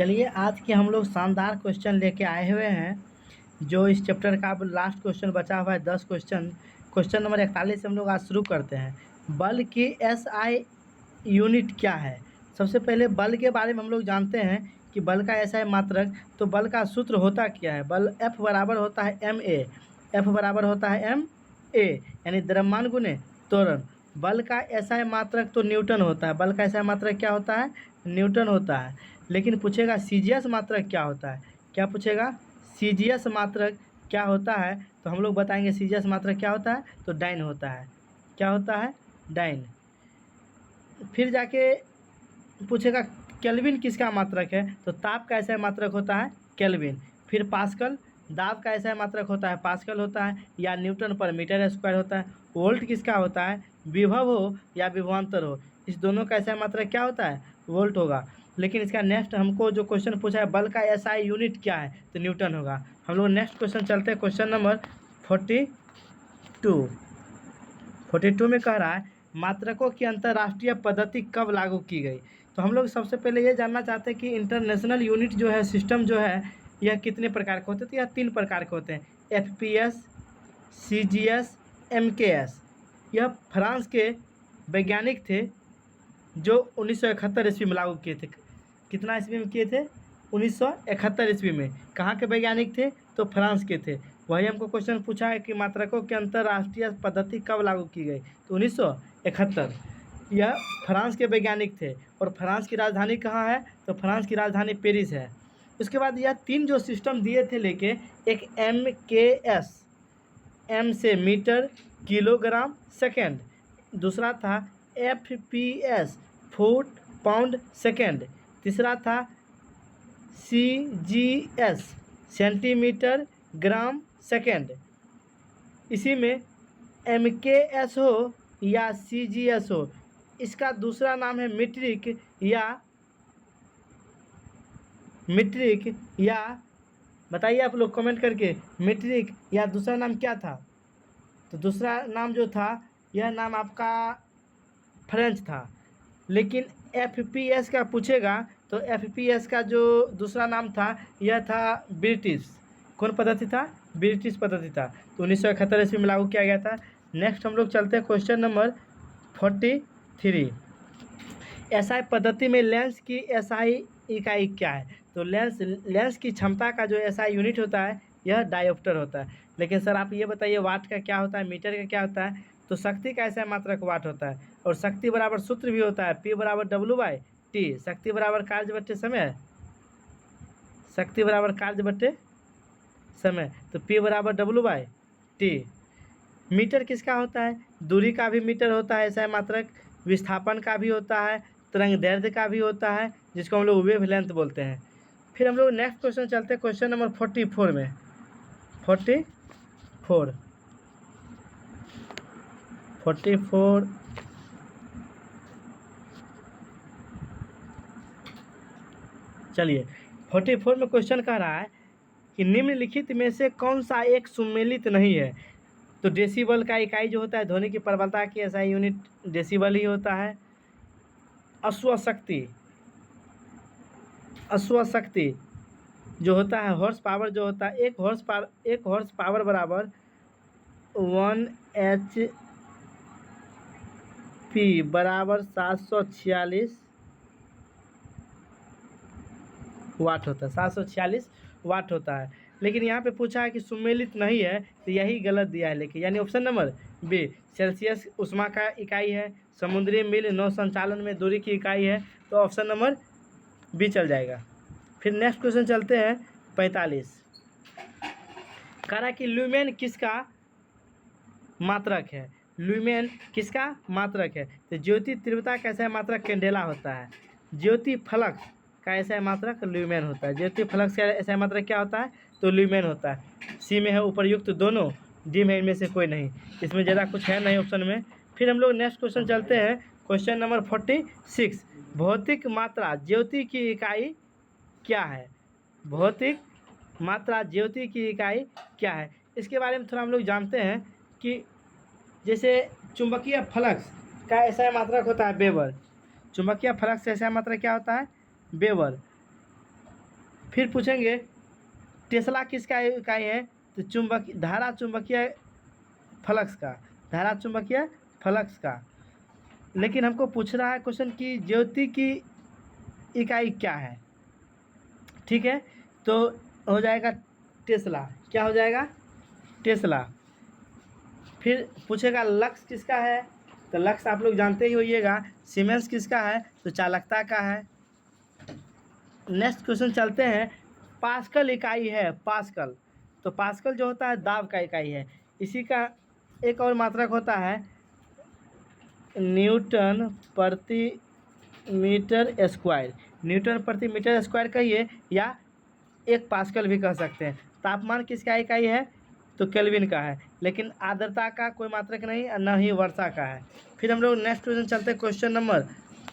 चलिए आज के हम लोग शानदार क्वेश्चन लेके आए हुए हैं। जो इस चैप्टर का अब लास्ट क्वेश्चन बचा हुआ है 10 क्वेश्चन। क्वेश्चन नंबर 41 से हम लोग आज शुरू करते हैं। बल की एसआई यूनिट क्या है? सबसे पहले बल के बारे में हम लोग जानते हैं कि बल का एसआई मात्रक। तो बल का सूत्र होता क्या है? बल F बराबर होता है एम ए। एफ बराबर होता है एम ए, यानी द्रव्यमान गुणे त्वरण। बल का एसआई मात्रक तो न्यूटन होता है। बल का एसआई मात्रक क्या होता है? न्यूटन होता है। लेकिन पूछेगा सीजीएस मात्रक क्या होता है? क्या पूछेगा? सीजीएस मात्रक क्या होता है? तो हम लोग बताएंगे सीजीएस मात्रक क्या होता है। तो डाइन होता है। क्या होता है? डाइन। फिर जाके पूछेगा केल्विन किसका मात्रक है? तो ताप का ऐसा मात्रक होता है केल्विन। फिर पास्कल, दाब का ऐसा मात्रक होता है पास्कल होता है, या न्यूटन पर मीटर स्क्वायर होता है। वोल्ट किसका होता है? विभव हो या विभवांतर हो, इस दोनों का ऐसा मात्रक क्या होता है? वोल्ट होगा। लेकिन इसका नेक्स्ट हमको जो क्वेश्चन पूछा है बल का एसआई यूनिट क्या है? तो न्यूटन होगा। हम लोग नेक्स्ट क्वेश्चन चलते हैं। क्वेश्चन नंबर 42 में कह रहा है मात्रकों की अंतर्राष्ट्रीय पद्धति कब लागू की गई? तो हम लोग सबसे पहले ये जानना चाहते हैं कि इंटरनेशनल यूनिट जो है, सिस्टम जो है, यह कितने प्रकार के होते हैं? तो यह 3 प्रकार के होते हैं, एफपीएस, सीजीएस, एमकेएस। यह फ्रांस के वैज्ञानिक थे जो 1971 ईस्वी में लागू किए थे। कितना ईस्वी में किए थे? 1971 ईस्वी में। कहाँ के वैज्ञानिक थे? तो फ्रांस के थे। वही हमको क्वेश्चन पूछा है कि मात्रकों की अंतर्राष्ट्रीय पद्धति कब लागू की गई? तो 1971। यह फ्रांस के वैज्ञानिक थे। और फ्रांस की राजधानी कहाँ है? तो फ्रांस की राजधानी पेरिस है। उसके बाद यह 3 जो सिस्टम दिए थे लेके, एक एमकेएस, एम से मीटर किलोग्राम सेकेंड। दूसरा था एफपीएस, फुट पाउंड सेकेंड। तीसरा था सीजीएस, सेंटीमीटर ग्राम सेकेंड। इसी में एमकेएस हो या सीजीएस हो, इसका दूसरा नाम है मीट्रिक या बताइए आप लोग कमेंट करके, मीट्रिक या दूसरा नाम क्या था? तो दूसरा नाम जो था, यह नाम आपका फ्रेंच था। लेकिन एफपीएस का पूछेगा तो एफपीएस का जो दूसरा नाम था, यह था ब्रिटिश। कौन पद्धति था? ब्रिटिश पद्धति था। तो 1971 ईस्वी में लागू किया गया था। नेक्स्ट हम लोग चलते हैं क्वेश्चन नंबर 43। एसआई पद्धति में लेंस की एसआई इकाई क्या है? तो लेंस की क्षमता का जो एसआई यूनिट होता है, यह डायोप्टर होता है। लेकिन सर आप ये बताइए वाट का क्या होता है, मीटर का क्या होता है? तो शक्ति का ऐसा मात्रक वाट होता है। और शक्ति बराबर सूत्र भी होता है, P बराबर W/T। शक्ति बराबर कार्य बट्टे समय। शक्ति बराबर कार्य बट्टे समय, तो P बराबर W/T। मीटर किसका होता है? दूरी का भी मीटर होता है ऐसा मात्रक, विस्थापन का भी होता है, तरंग दैर्ध्य का भी होता है, जिसको हम लोग वेव लेंथ बोलते हैं। फिर हम लोग नेक्स्ट क्वेश्चन चलते हैं क्वेश्चन नंबर 44 में। 44 चलिए 44 में क्वेश्चन कह रहा है कि निम्नलिखित में से कौन सा एक सुमेलित नहीं है? तो डेसिबल का इकाई जो होता है ध्वनि की प्रबलता की ऐसा यूनिट डेसिबल ही होता है। अश्वशक्ति जो होता है, हॉर्स पावर जो होता है, एक हॉर्स पावर बराबर 1 HP बराबर 746 वाट होता है। 746 वाट होता है। लेकिन यहाँ पे पूछा है कि सुमेलित नहीं है, तो यही गलत दिया है। लेकिन यानी ऑप्शन नंबर बी। सेल्सियस उष्मा का इकाई है, समुद्री मील नौ संचालन में दूरी की इकाई है, तो ऑप्शन नंबर बी चल जाएगा। फिर नेक्स्ट क्वेश्चन चलते हैं 45। कह रहा है कि ल्यूमेन किसका मात्रक है? ल्यूमेन किसका मात्रक है? तो ज्योति तीव्रता का ऐसा मात्रक कैंडेला होता है। ज्योति फलक का ऐसा मात्रक ल्यूमेन होता है। ज्योति फलक का ऐसा मात्रक क्या होता है? तो ल्यूमेन होता है। सी में है उपर्युक्त दोनों, डी में इनमें से कोई नहीं। इसमें ज़्यादा कुछ है नहीं ऑप्शन में। फिर हम लोग नेक्स्ट क्वेश्चन चलते हैं क्वेश्चन नंबर 46। भौतिक मात्रा ज्योति की इकाई क्या है? भौतिक मात्रा ज्योति की इकाई क्या है? इसके बारे में थोड़ा हम लोग जानते हैं कि जैसे चुंबकीय फ्लक्स का ऐसा मात्रक होता है वेबर। चुंबकीय फ्लक्स ऐसा मात्रक क्या होता है? वेबर। फिर पूछेंगे टेस्ला किसका इकाई है, तो धारा चुंबकीय फ्लक्स का, धारा चुंबकीय फ्लक्स का। लेकिन हमको पूछ रहा है क्वेश्चन कि ज्योति की इकाई क्या है, ठीक है, तो हो जाएगा टेस्ला। क्या हो जाएगा? टेस्ला। फिर पूछेगा लक्स किसका है, तो लक्स आप लोग जानते ही होइएगा। सीमेंस किसका है, तो चालकता का है। नेक्स्ट क्वेश्चन चलते हैं, पास्कल इकाई है, पास्कल, तो पास्कल जो होता है दाब का इकाई है। इसी का एक और मात्रक होता है न्यूटन प्रति मीटर स्क्वायर, न्यूटन प्रति मीटर स्क्वायर कहिए या एक पास्कल भी कह सकते हैं। तापमान किसका इकाई है, तो केल्विन का है। लेकिन आर्द्रता का कोई मात्रक नहीं और न ही वर्षा का है। फिर हम लोग नेक्स्ट क्वेश्चन चलते हैं, क्वेश्चन नंबर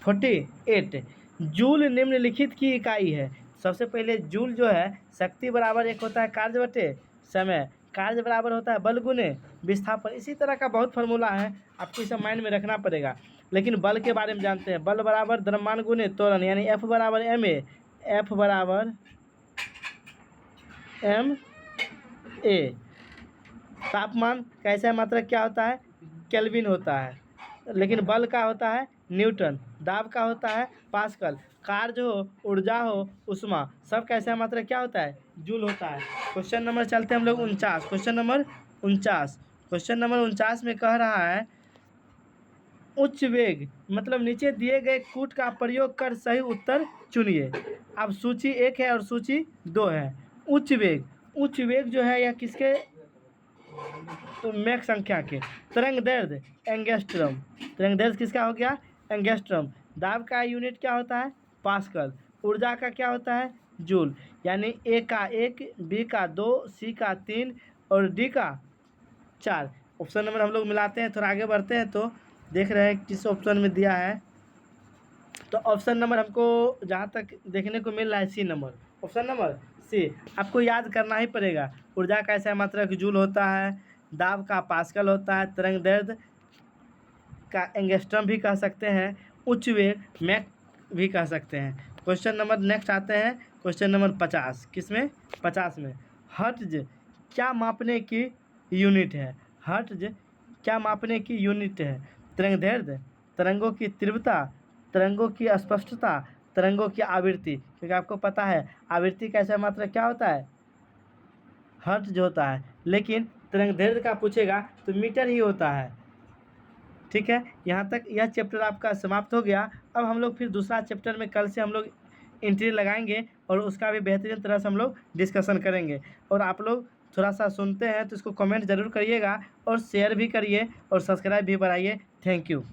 48। जूल निम्नलिखित की इकाई है। सबसे पहले जूल जो है शक्ति बराबर एक होता है कार्य बटे समय, कार्य बराबर होता है बल गुने विस्थापन। इसी तरह का बहुत फार्मूला है, आपको इसे माइंड में रखना पड़ेगा। लेकिन बल के बारे में जानते हैं, बल बराबर द्रव्यमान गुने त्वरण, यानी F बराबर ma, F बराबर ma। तापमान कैसा मात्रक क्या होता है, केल्विन होता है। लेकिन बल का होता है न्यूटन, दाब का होता है पास्कल, कार्य हो, ऊर्जा हो, उष्मा, सब कैसा मात्रक क्या होता है, जूल होता है। क्वेश्चन नंबर चलते हैं हम लोग 49, क्वेश्चन नंबर 49। क्वेश्चन नंबर 49 में कह रहा है उच्च वेग, मतलब नीचे दिए गए कूट का प्रयोग कर सही उत्तर चुनिए। अब सूची 1 है और सूची 2 है। उच्च वेग, उच्च वेग जो है यह किसके, तो मैक संख्या के। तरंग दैर्ध्य एंगस्ट्रम, तरंग दैर्ध्य किसका हो गया, एंगस्ट्रम। दाब का यूनिट क्या होता है, पास्कल। ऊर्जा का क्या होता है, जूल। यानी ए का 1, बी का 2, सी का 3 और डी का 4। ऑप्शन नंबर हम लोग मिलाते हैं, थोड़ा आगे बढ़ते हैं तो देख रहे हैं किस ऑप्शन में दिया है। तो ऑप्शन नंबर हमको जहाँ तक देखने को मिल रहा है C number, option number C. आपको याद करना ही पड़ेगा। ऊर्जा का ऐसा मात्रक जूल होता है, दाब का पास्कल होता है, तरंग दैर्ध्य का एंगस्ट्रम भी कह सकते हैं, उच्च वेग मैक भी कह सकते हैं। क्वेश्चन नंबर नेक्स्ट आते हैं, क्वेश्चन नंबर 50। किसमें, 50 में। हर्ट्ज क्या मापने की यूनिट है, हर्ट्ज क्या मापने की यूनिट है। तरंग दैर्ध्य, तरंगों की तीव्रता, तरंगों की स्पष्टता, तरंगों की आवृत्ति। क्योंकि आपको पता है आवृत्ति का ऐसा मात्रक क्या होता है, हर्ट्ज होता है। लेकिन तरंग दैर्ध्य का पूछेगा तो मीटर ही होता है। ठीक है, यहाँ तक यह चैप्टर आपका समाप्त हो गया। अब हम लोग फिर दूसरा चैप्टर में कल से हम लोग एंट्री लगाएंगे और उसका भी बेहतरीन तरह से हम लोग डिस्कशन करेंगे। और आप लोग थोड़ा सा सुनते हैं तो इसको कमेंट ज़रूर करिएगा और शेयर भी करिए और सब्सक्राइब भी बढ़ाइए। Thank you.